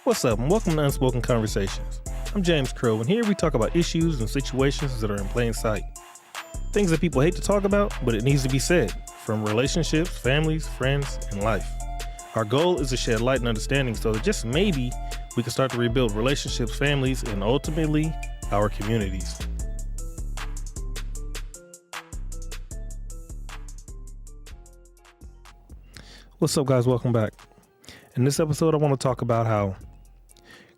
What's up, and welcome to Unspoken Conversations. I'm James Crow, and here we talk about issues and situations that are in plain sight. Things that people hate to talk about, but it needs to be said, from relationships, families, friends, and life. Our goal is to shed light and understanding so that just maybe we can start to rebuild relationships, families, and ultimately, our communities. What's up, guys? Welcome back. In this episode, I want to talk about how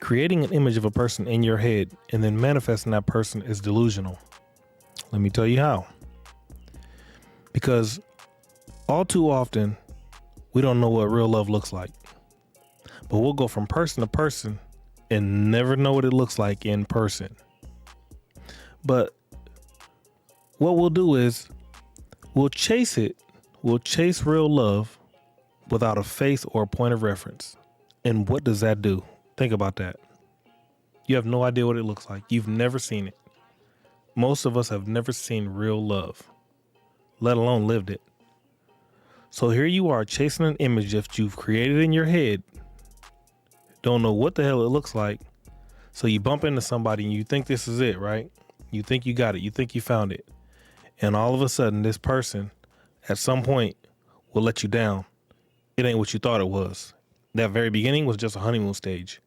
creating an image of a person in your head and then manifesting that person is delusional. Let me tell you how. Because all too often, we don't know what real love looks like. But we'll go from person to person and never know what it looks like in person. But what we'll do is we'll chase it. We'll chase real love without a face or a point of reference. And what does that do? Think about that. You have no idea what it looks like. You've never seen it. Most of us have never seen real love, let alone lived it. So here you are chasing an image that you've created in your head. Don't know what the hell it looks like. So you bump into somebody and you think this is it, right? You think you got it. You think you found it. And all of a sudden, this person at some point will let you down. It ain't what you thought it was. That very beginning was just a honeymoon stage.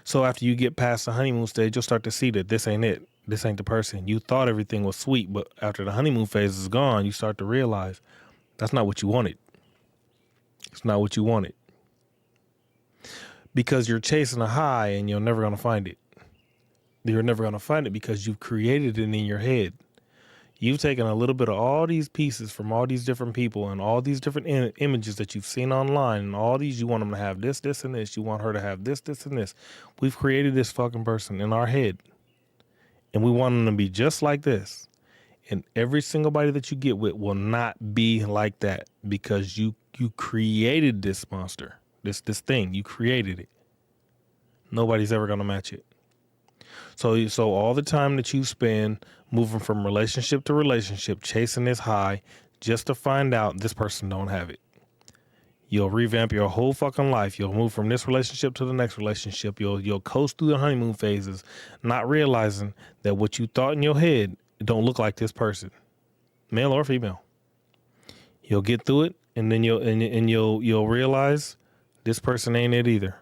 So after you get past the honeymoon stage, you'll start to see that this ain't it. This ain't the person. You thought everything was sweet, but after the honeymoon phase is gone, you start to realize that's not what you wanted. It's not what you wanted. Because you're chasing a high and you're never going to find it. You're never going to find it because you've created it in your head. You've taken a little bit of all these pieces from all these different people and all these different images that you've seen online, and all these, you want them to have this, this, and this. You want her to have this, this, and this. We've created this fucking person in our head, and we want them to be just like this. And every single body that you get with will not be like that because you created this monster, this thing. You created it. Nobody's ever going to match it. So all the time that you spend moving from relationship to relationship, chasing this high, just to find out this person don't have it. You'll revamp your whole fucking life. You'll move from this relationship to the next relationship. You'll coast through the honeymoon phases, not realizing that what you thought in your head don't look like this person, male or female. You'll get through it, and then you'll realize this person ain't it either.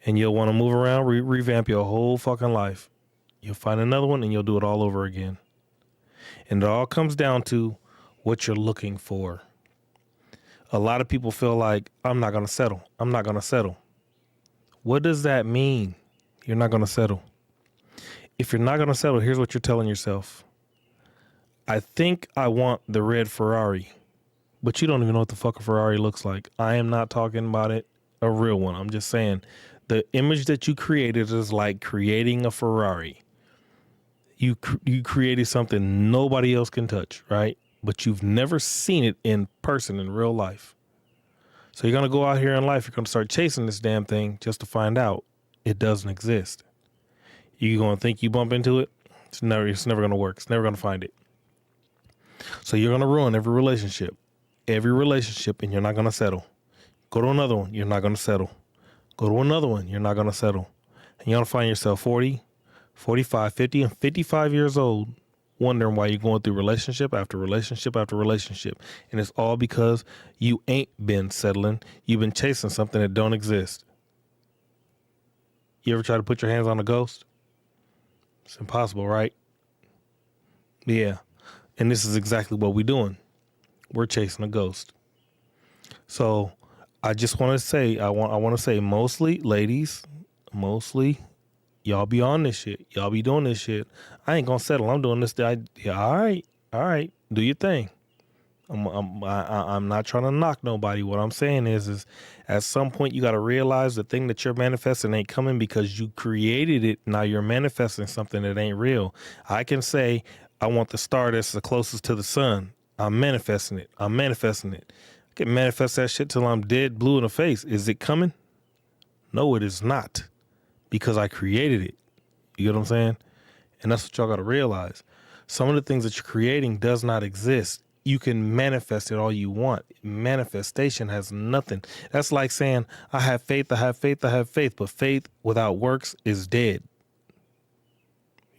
And you'll want to move around, revamp your whole fucking life. You'll find another one and you'll do it all over again. And it all comes down to what you're looking for. A lot of people feel like, I'm not going to settle. I'm not going to settle. What does that mean? You're not going to settle. If you're not going to settle, here's what you're telling yourself. I think I want the red Ferrari, but you don't even know what the fuck a Ferrari looks like. I am not talking about it, a real one. I'm just saying the image that you created is like creating a Ferrari. You created something nobody else can touch, right? But you've never seen it in person in real life. So you're going to go out here in life. You're going to start chasing this damn thing just to find out it doesn't exist. You're going to think you bump into it. It's never going to work. It's never going to find it. So you're going to ruin every relationship, and you're not going to settle. Go to another one. You're not going to settle. Go to another one. You're not going to settle. And you're going to find yourself 40, 45, 50, and 55 years old wondering why you're going through relationship after relationship after relationship. And it's all because you ain't been settling. You've been chasing something that don't exist. You ever try to put your hands on a ghost? It's impossible, right? Yeah. And this is exactly what we're doing. We're chasing a ghost. So I just want to say, I want to say mostly ladies, y'all be on this shit. Y'all be doing this shit. I ain't gonna settle. I'm doing this. Yeah, all right. Do your thing. I'm not trying to knock nobody. What I'm saying is at some point you got to realize the thing that you're manifesting ain't coming because you created it. Now you're manifesting something that ain't real. I can say I want the star that's the closest to the sun. I'm manifesting it. I can manifest that shit till I'm dead blue in the face. Is it coming? No, it is not. Because I created it. You get what I'm saying? And that's what y'all got to realize. Some of the things that you're creating does not exist. You can manifest it all you want. Manifestation has nothing. That's like saying, I have faith, I have faith, I have faith, but faith without works is dead.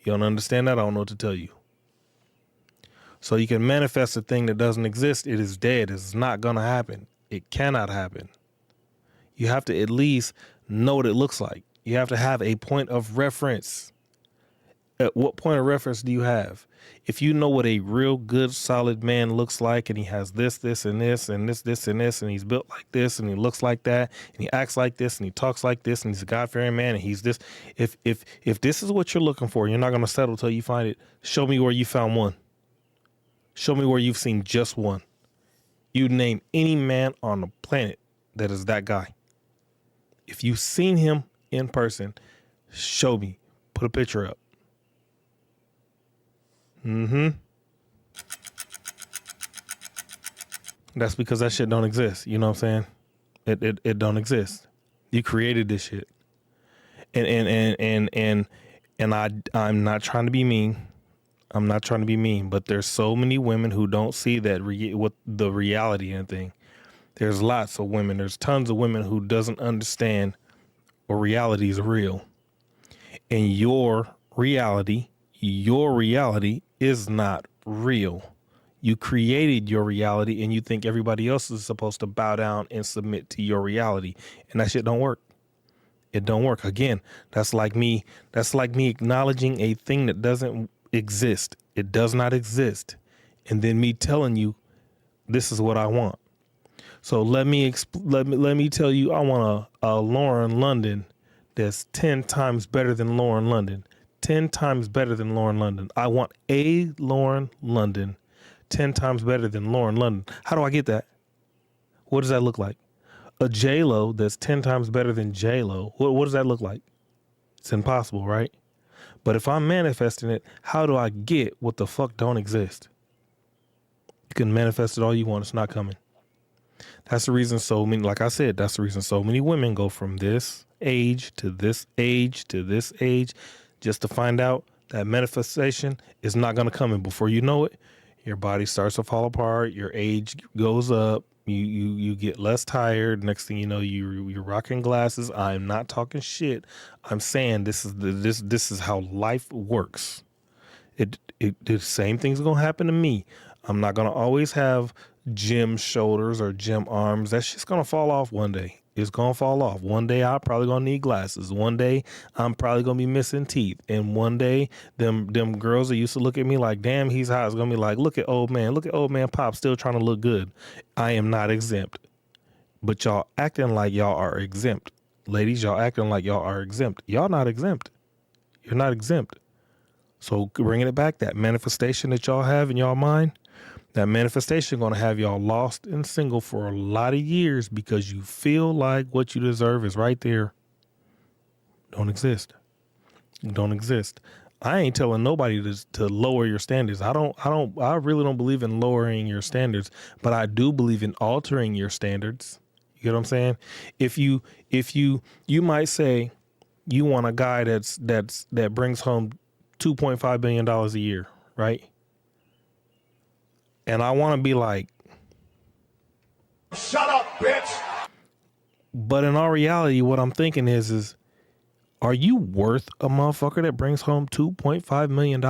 You don't understand that? I don't know what to tell you. So you can manifest a thing that doesn't exist. It is dead. It's not going to happen. It cannot happen. You have to at least know what it looks like. You have to have a point of reference. At what point of reference do you have? If you know what a real good, solid man looks like, and he has this, this, and this, and this, and this, and he's built like this, and he looks like that, and he acts like this, and he talks like this, and he's a God-fearing man, and he's this. If this is what you're looking for, you're not going to settle till you find it. Show me where you found one. Show me where you've seen just one. You name any man on the planet that is that guy. If you've seen him in person, show me. Put a picture up. That's because that shit don't exist. You know what I'm saying? It don't exist. You created this shit. And I'm not trying to be mean. I'm not trying to be mean, but there's so many women who don't see that what the reality and thing. There's lots of women. There's tons of women who doesn't understand what reality is real. And your reality is not real. You created your reality, and you think everybody else is supposed to bow down and submit to your reality. And that shit don't work. It don't work. Again, that's like me acknowledging a thing that doesn't exist. It does not exist. And then me telling you, this is what I want. So let me tell you, I want a Lauren London that's 10 times better than Lauren London. 10 times better than Lauren London. I want a Lauren London 10 times better than Lauren London. How do I get that? What does that look like? A J-Lo that's 10 times better than J-Lo. What does that look like? It's impossible, right? But if I'm manifesting it, how do I get what the fuck don't exist? You can manifest it all you want. It's not coming. That's the reason so many, like I said, that's the reason so many women go from this age to this age to this age, just to find out that manifestation is not going to come. And before you know it, your body starts to fall apart. Your age goes up. You get less tired. Next thing you know, you're rocking glasses. I'm not talking shit. I'm saying this is how life works. The same thing's gonna happen to me. I'm not gonna always have gym shoulders or gym arms. That shit's gonna fall off one day. It's gonna fall off. One day I'm probably gonna need glasses. One day I'm probably gonna be missing teeth. And one day them girls that used to look at me like, damn, he's hot, is gonna be like, look at old man Pop still trying to look good. I am not exempt. But y'all acting like y'all are exempt. Ladies, y'all acting like y'all are exempt. Y'all not exempt. You're not exempt. So bringing it back, that manifestation that y'all have in y'all mind, that manifestation going to have y'all lost and single for a lot of years because you feel like what you deserve is right there. Don't exist. Don't exist. I ain't telling nobody to lower your standards. I really don't believe in lowering your standards, but I do believe in altering your standards. You know what I'm saying? If you might say you want a guy that brings home $2.5 billion a year, right? And I want to be like, shut up, bitch. But in all reality, what I'm thinking is, are you worth a motherfucker that brings home $2.5 million?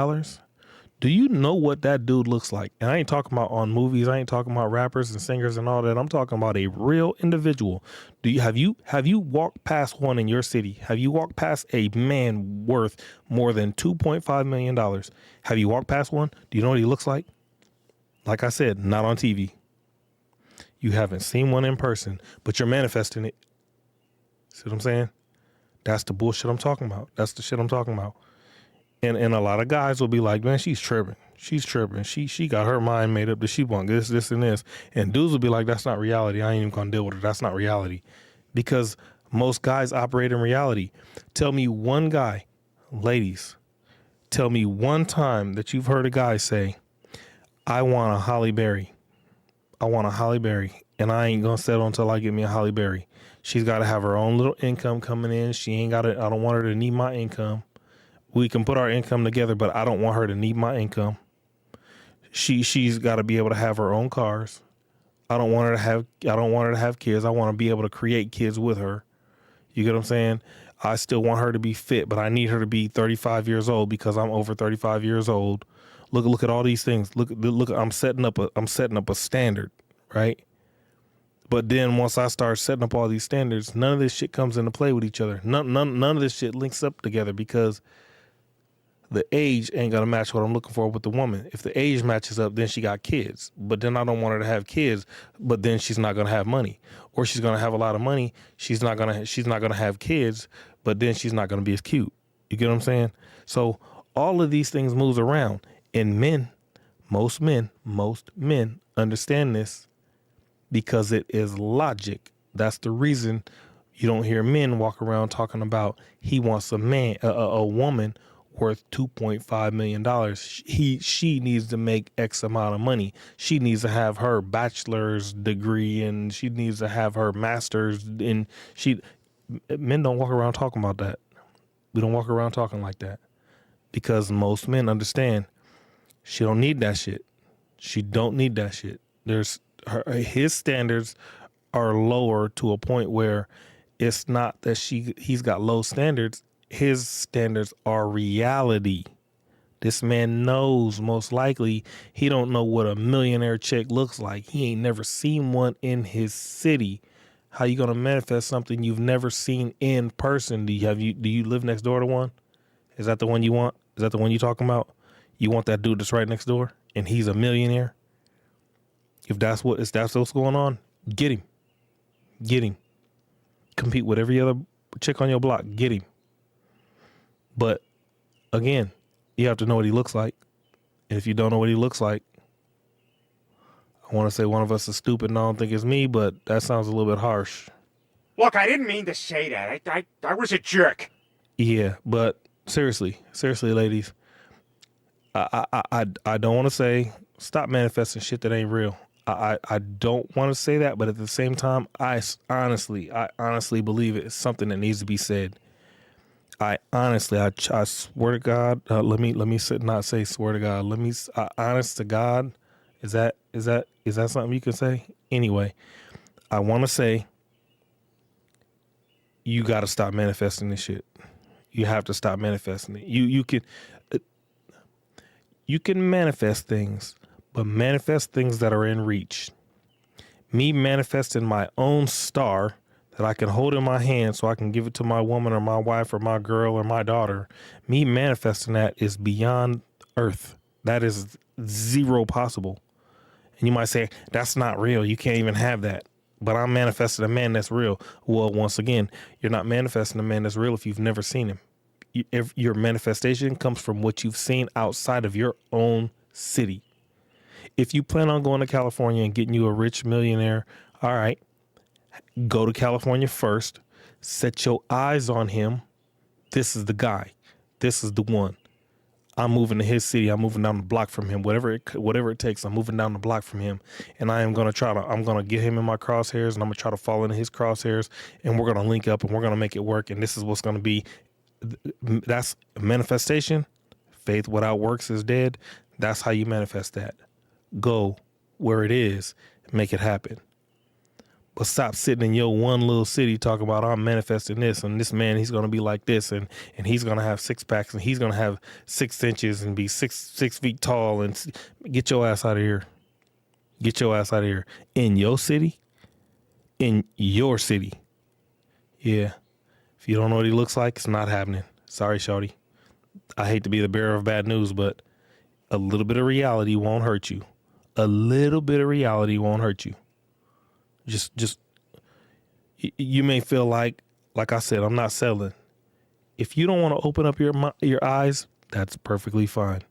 Do you know what that dude looks like? And I ain't talking about on movies. I ain't talking about rappers and singers and all that. I'm talking about a real individual. Have you walked past one in your city? Have you walked past a man worth more than $2.5 million? Have you walked past one? Do you know what he looks like? Like I said, not on TV. You haven't seen one in person, but you're manifesting it. See what I'm saying? That's the bullshit I'm talking about. That's the shit I'm talking about. And a lot of guys will be like, man, she's tripping. She's tripping. She got her mind made up that she want this, and this. And dudes will be like, that's not reality. I ain't even gonna deal with it. That's not reality. Because most guys operate in reality. Tell me one guy, ladies, tell me one time that you've heard a guy say, I want a Holly Berry. I want a Holly Berry. And I ain't gonna settle until I get me a Holly Berry. She's got to have her own little income coming in. She ain't got to, I don't want her to need my income. We can put our income together, but I don't want her to need my income. She's got to be able to have her own cars. I don't want her to have kids. I want to be able to create kids with her. You get what I'm saying? I still want her to be fit, but I need her to be 35 years old because I'm over 35 years old. Look at all these things. Look. I'm setting up a standard, right? But then once I start setting up all these standards, none of this shit comes into play with each other. None of this shit links up together because the age ain't gonna match what I'm looking for with the woman. If the age matches up, then she got kids. But then I don't want her to have kids. But then she's not gonna have money, or she's gonna have a lot of money. She's not gonna have kids. But then she's not gonna be as cute. You get what I'm saying? So all of these things moves around, and most men understand this because it is logic. That's the reason you don't hear men walk around talking about he wants a woman worth $2.5 million. She needs to make X amount of money. She needs to have her bachelor's degree and she needs to have her master's. And men don't walk around talking about that. We don't walk around talking like that because most men understand she don't need that shit. She don't need that shit. His standards are lower to a point where it's not that he's got low standards. His standards are reality. This man knows most likely he don't know what a millionaire chick looks like. He ain't never seen one in his city. How you gonna manifest something you've never seen in person? Do you live next door to one? Is that the one you want? Is that the one you talking about? You want that dude that's right next door and he's a millionaire? If that's what's going on, get him. Get him. Compete with every other chick on your block. Get him. But again, you have to know what he looks like. And if you don't know what he looks like, I want to say one of us is stupid and I don't think it's me, but that sounds a little bit harsh. Look, I didn't mean to say that. I was a jerk. Yeah, but seriously, ladies, I don't want to say stop manifesting shit that ain't real. I don't want to say that, but at the same time, I honestly believe it's something that needs to be said. I swear to God, let me not say swear to God. Honest to God, is that something you can say? Anyway, I want to say you got to stop manifesting this shit. You have to stop manifesting it. You can manifest things, but manifest things that are in reach. Me manifesting my own star that I can hold in my hand so I can give it to my woman or my wife or my girl or my daughter. Me manifesting that is beyond earth. That is zero possible. And you might say, that's not real. You can't even have that. But I'm manifesting a man that's real. Well, once again, you're not manifesting a man that's real if you've never seen him. Your manifestation comes from what you've seen outside of your own city. If you plan on going to California and getting you a rich millionaire, all right, go to California first, set your eyes on him. This is the guy. This is the one. I'm moving to his city. I'm moving down the block from him. Whatever it takes, I'm moving down the block from him. And I'm going to get him in my crosshairs and I'm going to try to fall into his crosshairs and we're going to link up and we're going to make it work. And this is what's going to be. That's manifestation. Faith without works is dead. That's how you manifest that. Go where it is, make it happen. But stop sitting in your one little city talking about I'm manifesting this and this man, he's going to be like this and he's going to have six packs and he's going to have 6 inches and be 6 feet tall and get your ass out of here. Get your ass out of here. In your city. In your city. Yeah. If you don't know what he looks like, it's not happening. Sorry, shorty. I hate to be the bearer of bad news, but a little bit of reality won't hurt you. A little bit of reality won't hurt you. Just you may feel like I said, I'm not selling. If you don't want to open up your eyes, that's perfectly fine.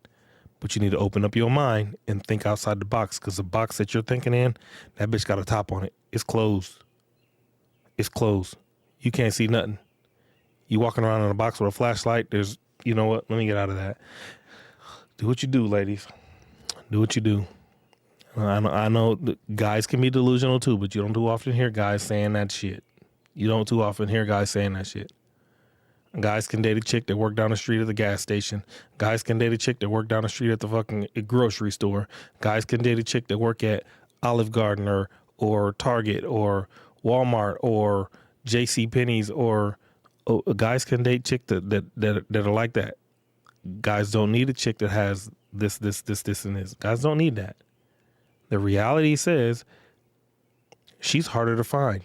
But you need to open up your mind and think outside the box, because the box that you're thinking in, that bitch got a top on it. It's closed. It's closed. You can't see nothing. You walking around in a box with a flashlight. You know what? Let me get out of that. Do what you do, ladies. Do what you do. I know guys can be delusional too, but you don't too often hear guys saying that shit. You don't too often hear guys saying that shit. Guys can date a chick that work down the street at the gas station. Guys can date a chick that work down the street at the fucking grocery store. Guys can date a chick that work at Olive Garden or Target or Walmart or J.C. Penney's or guys can date chick that are like that. Guys don't need a chick that has this, and this. Guys don't need that. The reality says she's harder to find.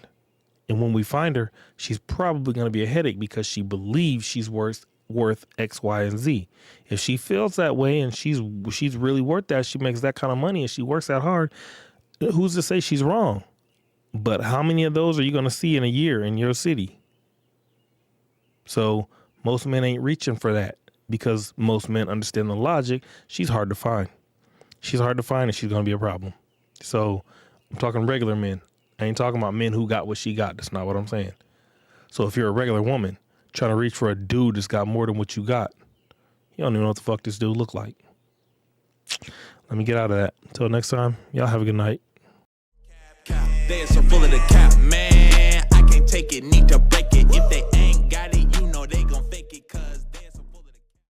And when we find her, she's probably going to be a headache because she believes she's worth X, Y, and Z. If she feels that way and she's really worth that, she makes that kind of money and she works that hard, who's to say she's wrong? But how many of those are you going to see in a year in your city? So most men ain't reaching for that because most men understand the logic. She's hard to find. She's hard to find and she's going to be a problem. So I'm talking regular men. I ain't talking about men who got what she got. That's not what I'm saying. So if you're a regular woman trying to reach for a dude that's got more than what you got, you don't even know what the fuck this dude look like. Let me get out of that. Until next time, y'all have a good night. They are so full of the cap, man. I can't take it, need to break it if they ain't.